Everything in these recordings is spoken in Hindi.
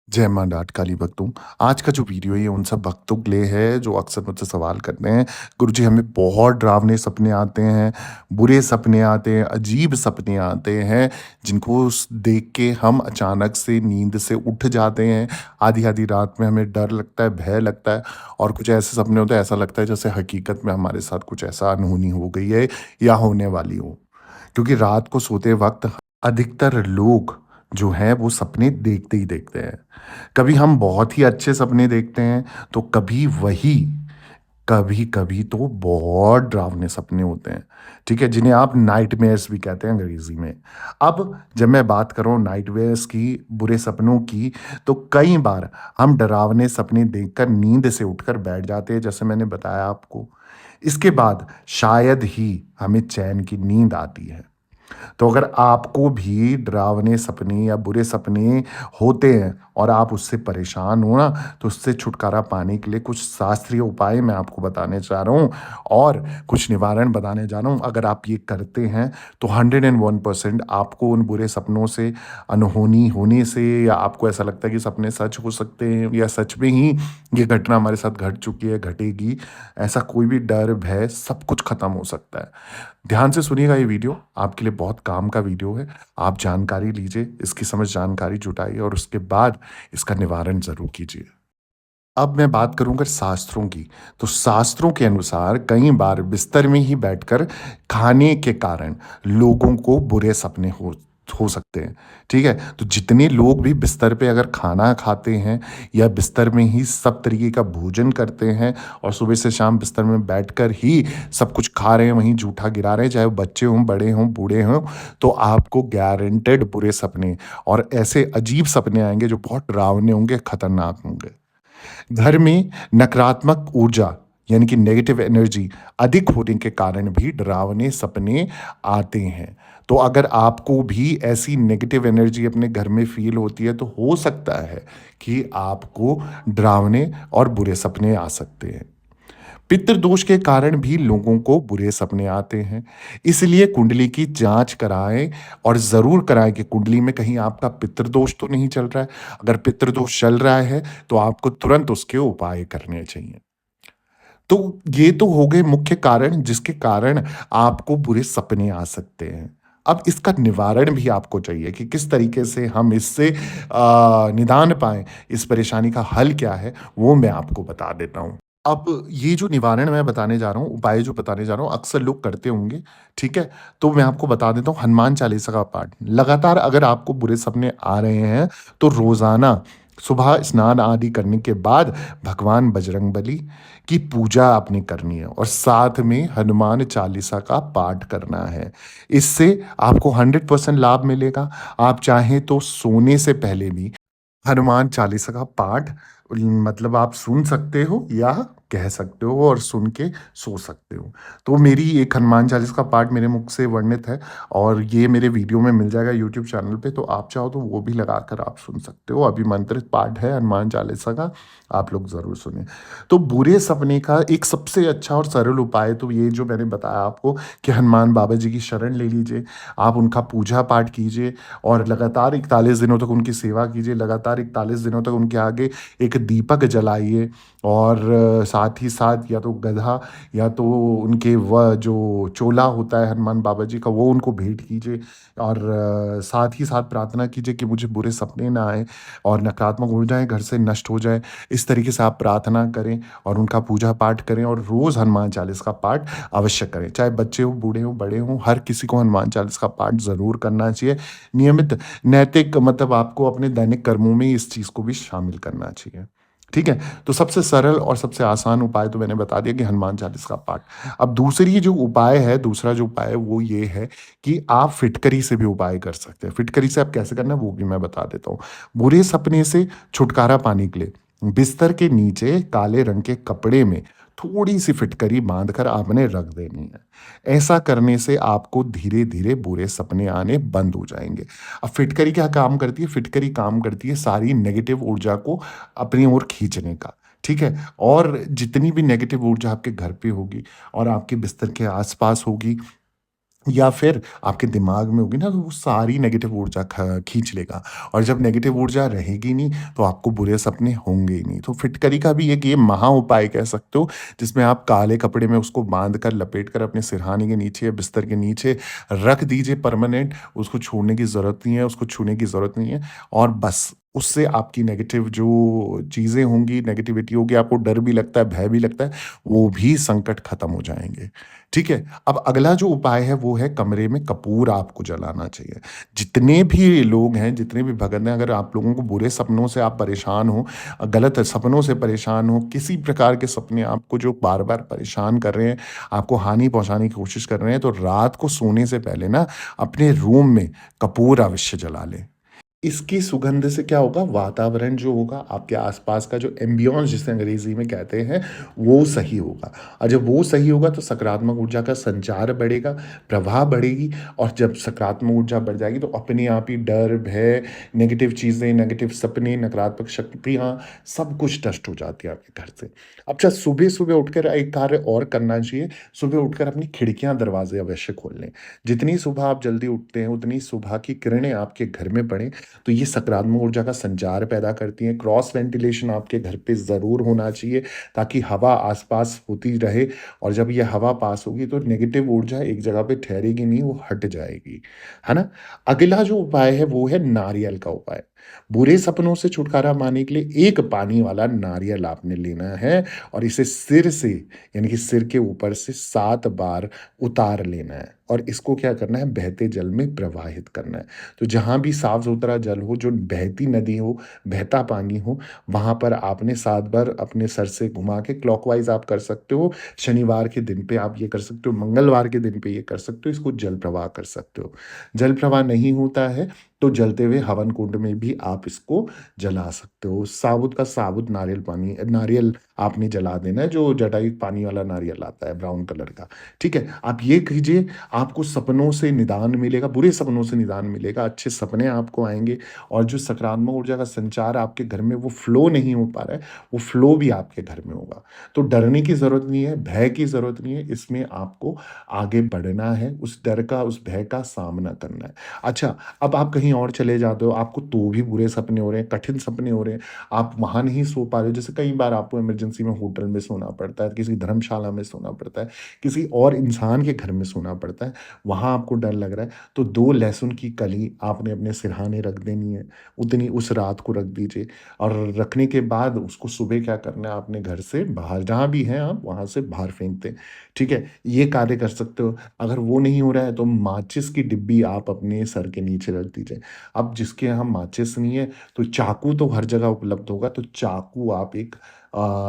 जय माँ डाँट काली भक्तों। आज का जो वीडियो है ये उन सब भक्तों के लिए है जो अक्सर मुझसे सवाल करते हैं, गुरुजी हमें बहुत डरावने सपने आते हैं, बुरे सपने आते हैं, अजीब सपने आते हैं, जिनको देख के हम अचानक से नींद से उठ जाते हैं। आधी-आधी रात में हमें डर लगता है, भय लगता है और कुछ ऐसे सपने होते हैं ऐसा लगता है जैसे हकीकत में हमारे साथ कुछ ऐसा अनहोनी हो गई है या होने वाली हो। क्योंकि रात को सोते वक़्त अधिकतर लोग जो हैं वो सपने देखते ही देखते हैं। कभी हम बहुत ही अच्छे सपने देखते हैं, तो कभी-कभी तो बहुत डरावने सपने होते हैं, ठीक है? जिन्हें आप नाइटमेयर्स भी कहते हैं अंग्रेज़ी में। अब जब मैं बात करूँ नाइटमेयर्स की, बुरे सपनों की, तो कई बार हम डरावने सपने देखकर नींद से उठकर बैठ जाते हैं, जैसे मैंने बताया आपको। इसके बाद शायद ही हमें चैन की नींद आती है। तो अगर आपको भी डरावने सपने या बुरे सपने होते हैं और आप उससे परेशान हो ना, तो उससे छुटकारा पाने के लिए कुछ शास्त्रीय उपाय मैं आपको बताने जा रहा हूँ और कुछ निवारण बताने जा रहा हूँ। अगर आप ये करते हैं, तो 101% आपको उन बुरे सपनों से अनहोनी होने से या आपको ऐसा लगता है कि सपने सच हो सकते हैं या सच में ही ये घटना हमारे साथ घट चुकी है, घटेगी, ऐसा कोई भी डर, भय सब कुछ खत्म हो सकता है। ध्यान से सुनिएगा ये वीडियो, आपके लिए बहुत काम का वीडियो है। आप जानकारी लीजिए, इसकी समझ जानकारी जुटाइए और उसके बाद इसका निवारण ज़रूर कीजिए। अब मैं बात करूँ अगर शास्त्रों की, तो शास्त्रों के अनुसार कई बार बिस्तर में ही बैठकर खाने के कारण लोगों को बुरे सपने हो सकते हैं, ठीक है? तो जितने लोग भी बिस्तर पे अगर खाना खाते हैं या बिस्तर में ही सब तरीके का भोजन करते हैं और सुबह से शाम बिस्तर में बैठकर ही सब कुछ खा रहे हैं, वहीं जूठा गिरा रहे हैं, चाहे वो बच्चे हों, बड़े हों, बूढ़े हों, तो आपको गारंटेड बुरे सपने और ऐसे अजीब सपने आएँगे जो बहुत डरावने होंगे, खतरनाक होंगे। घर में नकारात्मक ऊर्जा यानी कि नेगेटिव एनर्जी अधिक होने के कारण भी डरावने सपने आते हैं। तो अगर आपको भी ऐसी नेगेटिव एनर्जी अपने घर में फ़ील होती है, तो हो सकता है कि आपको डरावने और बुरे सपने आ सकते हैं। पितृदोष के कारण भी लोगों को बुरे सपने आते हैं। इसलिए कुंडली की जाँच कराएँ और ज़रूर कराएँ कि कुंडली में कहीं आपका पितृदोष तो नहीं चल रहा है। अगर पितृदोष चल रहा है, तो आपको तुरंत उसके उपाय करने चाहिए। तो ये तो हो गए मुख्य कारण जिसके कारण आपको बुरे सपने आ सकते हैं। अब इसका निवारण भी आपको चाहिए कि किस तरीके से हम इससे निदान पाएँ, इस परेशानी का हल क्या है, वो मैं आपको बता देता हूँ। अब ये जो निवारण मैं बताने जा रहा हूँ, उपाय जो बताने जा रहा हूँ, अक्सर लोग करते होंगे, ठीक है? तो मैं आपको बता देता हूँ हनुमान चालीसा का पाठ। लगातार अगर आपको बुरे सपने आ रहे हैं, तो रोज़ाना सुबह स्नान आदि करने के बाद भगवान बजरंगबली की पूजा आपने करनी है और साथ में हनुमान चालीसा का पाठ करना है। इससे आपको 100% लाभ मिलेगा। आप चाहें तो सोने से पहले भी हनुमान चालीसा का पाठ मतलब आप सुन सकते हो या कह सकते हो और सुन के सो सकते हो। तो मेरी एक हनुमान चालीसा का पाठ मेरे मुख से वर्णित है और ये मेरे वीडियो में मिल जाएगा यूट्यूब चैनल पे, तो आप चाहो तो वो भी लगाकर आप सुन सकते हो। अभिमंत्रित पाठ है हनुमान चालीसा का, आप लोग ज़रूर सुनें। तो बुरे सपने का एक सबसे अच्छा और सरल उपाय तो ये जो मैंने बताया आपको कि हनुमान बाबा जी की शरण ले लीजिए, आप उनका पूजा पाठ कीजिए और लगातार 41 दिनों तक उनकी सेवा कीजिए, लगातार 41 दिनों तक उनके आगे एक दीपक जलाइए और साथ ही साथ या तो गधा या तो उनके वह जो चोला होता है हनुमान बाबा जी का, वो उनको भेंट कीजिए और साथ ही साथ प्रार्थना कीजिए कि मुझे बुरे सपने ना आए और नकारात्मक ऊर्जाएँ घर से नष्ट हो जाएँ। इस तरीके से आप प्रार्थना करें और उनका पूजा पाठ करें और रोज़ हनुमान चालीसा का पाठ अवश्य करें। चाहे बच्चे हों, बूढ़े हों, बड़े हों, हर किसी को हनुमान चालीसा का पाठ ज़रूर करना चाहिए। नियमित नैतिक मतलब आपको अपने दैनिक कर्मों में इस चीज़ को भी शामिल करना चाहिए। ठीक है? तो सबसे सरल और सबसे आसान उपाय तो मैंने बता दिया कि हनुमान चालीसा का पाठ। अब दूसरी जो उपाय है, दूसरा जो उपाय है वो ये है कि आप फिटकरी से भी उपाय कर सकते हैं। फिटकरी से आप कैसे करना है वो भी मैं बता देता हूँ। बुरे सपने से छुटकारा पाने के लिए बिस्तर के नीचे काले रंग के कपड़े में थोड़ी-सी फिटकरी बाँधकर आपने रख देनी है। ऐसा करने से आपको धीरे-धीरे बुरे सपने आने बंद हो जाएँगे। अब फिटकरी क्या काम करती है? फिटकरी काम करती है सारी नेगेटिव ऊर्जा को अपनी ओर खींचने का, ठीक है? और जितनी भी नेगेटिव ऊर्जा आपके घर पे होगी और आपके बिस्तर के आस-पास होगी या फिर आपके दिमाग में होगी ना, तो वो सारी नेगेटिव ऊर्जा खींच लेगा। और जब नेगेटिव ऊर्जा रहेगी नहीं, तो आपको बुरे सपने होंगे ही नहीं। तो फिटकरी का भी एक ये महा उपाय कह सकते हो, जिसमें आप काले कपड़े में उसको बांध कर लपेट कर अपने सिरहाने के नीचे या बिस्तर के नीचे रख दीजिए परमानेंट। उसको छोड़ने की ज़रूरत नहीं है, उसको छूने की ज़रूरत नहीं है। और बस उससे आपकी नेगेटिव जो चीज़ें होंगी, नेगेटिविटी होगी, आपको डर भी लगता है, भय भी लगता है, वो भी संकट खत्म हो जाएंगे। ठीक है? अब अगला जो उपाय है वो है, कमरे में कपूर आपको जलाना चाहिए। जितने भी लोग हैं, जितने भी भगत हैं, अगर आप लोगों को बुरे सपनों से आप परेशान हो, गलत सपनों से परेशान हो, किसी प्रकार के सपने आपको जो बार-बार परेशान कर रहे हैं, आपको हानि पहुँचाने की कोशिश कर रहे हैं, तो रात को सोने से पहले ना अपने रूम में कपूर अवश्य जला लें। इसकी सुगंध से क्या होगा, वातावरण जो होगा, आपके आसपास का जो एम्बियंस जिसे अंग्रेजी में कहते हैं, वो सही होगा। और जब वो सही होगा तो सकारात्मक ऊर्जा का संचार बढ़ेगा, प्रवाह बढ़ेगी। और जब सकारात्मक ऊर्जा बढ़ जाएगी तो अपने आप ही डर, भय, नेगेटिव चीज़ें, नेगेटिव सपने, नकारात्मक शक्तियाँ, सब कुछ नष्ट हो जाती है आपके घर से। अच्छा, सुबह-सुबह उठकर एक कार्य और करना चाहिए, सुबह उठकर अपनी खिड़कियाँ, दरवाज़े अवश्य खोल लें। जितनी सुबह आप जल्दी उठते हैं, उतनी सुबह की किरणें आपके घर में पड़ें, तो ये सकारात्मक ऊर्जा का संचार पैदा करती हैं। क्रॉस वेंटिलेशन आपके घर पे ज़रूर होना चाहिए, ताकि हवा आस-पास होती रहे। और जब ये हवा पास होगी तो नेगेटिव ऊर्जा एक जगह पे ठहरेगी नहीं, वो हट जाएगी। है ना? अगला जो उपाय है वो है नारियल का उपाय। बुरे सपनों से छुटकारा पाने के लिए एक पानी वाला नारियल आपने लेना है और इसे सिर से, यानी कि सिर के ऊपर से 7 बार उतार लेना है। और इसको क्या करना है, बहते जल में प्रवाहित करना है। तो जहाँ भी साफ-सुथरा जल हो, जो बहती नदी हो, बहता पानी हो, वहाँ पर आपने 7 बार अपने सर से घुमा के क्लॉकवाइज़ आप कर सकते हो। शनिवार के दिन पे आप ये कर सकते हो, मंगलवार के दिन पे ये कर सकते हो, इसको जल प्रवाह कर सकते हो। जल प्रवाह नहीं होता है, तो जलते हुए हवन कुंड में भी आप इसको जला सकते हो। साबुत का साबुत नारियल आपने जला देना है, जो जटायु पानी वाला नारियल आता है ब्राउन कलर का, ठीक है? आप ये कीजिए, आपको सपनों से निदान मिलेगा, बुरे सपनों से निदान मिलेगा, अच्छे सपने आपको आएँगे। और जो सकारात्मक ऊर्जा का संचार आपके घर में वो फ्लो नहीं हो पा रहा है, वो फ्लो भी आपके घर में होगा। तो डरने की ज़रूरत नहीं है, भय की ज़रूरत नहीं है, इसमें आपको आगे बढ़ना है, उस डर का, उस भय का सामना करना है। अच्छा, अब आप कहीं और चले जाते हो, आपको तो भी बुरे सपने हो रहे हैं, कठिन सपने हो रहे हैं, आप वहाँ नहीं सो पा रहे हो, जैसे कई बार आपको इमरजेंसी में होटल में सोना पड़ता है, किसी धर्मशाला में सोना पड़ता है, किसी और इंसान के घर में सोना पड़ता है, वहाँ आपको डर लग रहा है, तो 2 लहसुन की कली आपने अपने सिरहाने रख देनी है, उतनी उस रात को रख दीजिए। और रखने के बाद उसको सुबह क्या करना है, आपने घर से बाहर, जहाँ भी हैं आप, वहाँ से बाहर फेंक दें, ठीक है? ये कार्य कर सकते हो। अगर वो नहीं हो रहा है, तो माचिस की डिब्बी आप अपने सर के नीचे रख दीजिए। अब जिसके यहाँ माचिस नहीं है, तो चाकू तो हर जगह उपलब्ध होगा, तो चाकू आप एक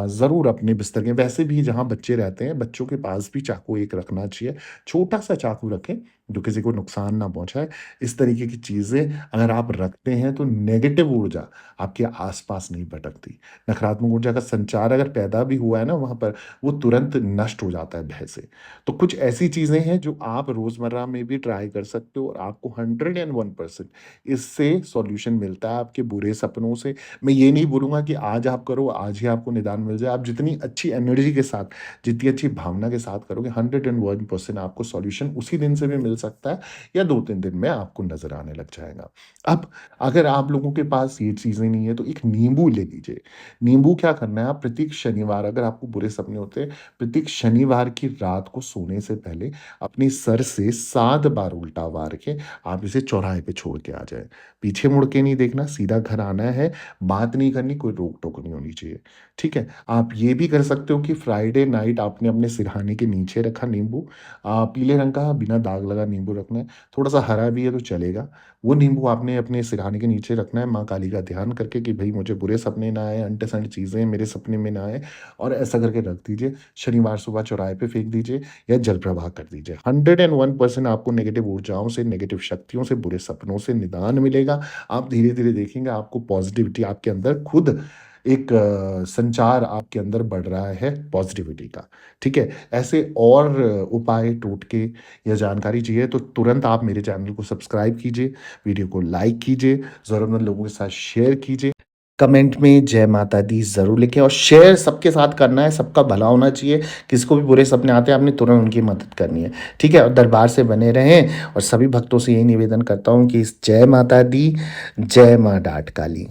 ज़रूर अपने बिस्तर के, वैसे भी जहाँ बच्चे रहते हैं, बच्चों के पास भी चाकू एक रखना चाहिए। छोटा-सा चाकू रखें, जो किसी को नुकसान ना पहुँचाए। इस तरीके की चीज़ें अगर आप रखते हैं, तो नेगेटिव ऊर्जा आपके आस-पास नहीं भटकती। नकारात्मक ऊर्जा का संचार अगर पैदा भी हुआ है ना वहाँ पर, वो तुरंत नष्ट हो जाता है भय से। तो कुछ ऐसी चीज़ें हैं जो आप रोज़मर्रा में भी ट्राई कर सकते हो, और आपको 101% इससे सॉल्यूशन मिलता है आपके बुरे सपनों से। मैं ये नहीं बोलूँगा कि आज आप करो, आज ही आपको निदान मिल जाए। आप जितनी अच्छी एनर्जी के साथ, जितनी अच्छी भावना के साथ करोगे, 101% आपको सॉल्यूशन उसी दिन से भी मिल सकता है, या 2-3 दिन में आपको नज़र आने लग जाएगा। अब अगर आप लोगों के पास ये चीज़ें नहीं है, तो एक नींबू ले लीजिए। नींबू क्या करना है, आप प्रत्येक शनिवार, अगर आपको बुरे सपने होते हैं, प्रत्येक शनिवार की रात को सोने से पहले अपने सर से 7 बार उल्टा वार के आप इसे चौराहे पे छोड़ के आ जाएँ। पीछे मुड़ के नहीं देखना, सीधा घर आना है, बात नहीं करनी, कोई रोक-टोक नहीं होनी चाहिए, ठीक है? आप ये भी कर सकते हो कि फ्राइडे नाइट आपने अपने सिरहाने के नीचे रखा नींबू, पीले रंग का बिना दाग लगा नींबू रखना है, थोड़ा-सा हरा भी है तो चलेगा। वो नींबू आपने अपने सिरहाने के नीचे रखना है, माँ काली का ध्यान करके कि भई मुझे बुरे सपने ना आएँ, अंट-शंट चीज़ें मेरे सपने में ना आएँ, और ऐसा करके रख दीजिए। शनिवार सुबह चौराहे पे फेंक दीजिए या जल प्रवाह कर दीजिए। 101% आपको नेगेटिव ऊर्जाओं से, नेगेटिव शक्तियों से, बुरे सपनों से निदान मिलेगा। आप धीरे-धीरे देखेंगे, आपको पॉज़िटिविटी आपके अंदर खुद एक संचार आपके अंदर बढ़ रहा है पॉज़िटिविटी का, ठीक है? ऐसे और उपाय, टोटके या जानकारी चाहिए तो तुरंत आप मेरे चैनल को सब्सक्राइब कीजिए, वीडियो को लाइक कीजिए, ज़रूरतमंद लोगों के साथ शेयर कीजिए। कमेंट में जय माता दी ज़रूर लिखें और शेयर सबके साथ करना है, सबका भला होना चाहिए। किसी को भी बुरे सपने आते हैं, आपने तुरंत उनकी मदद करनी है, ठीक है? और दरबार से बने रहें और सभी भक्तों से यही निवेदन करता हूँ कि जय माता दी, जय माँ डाँट काली।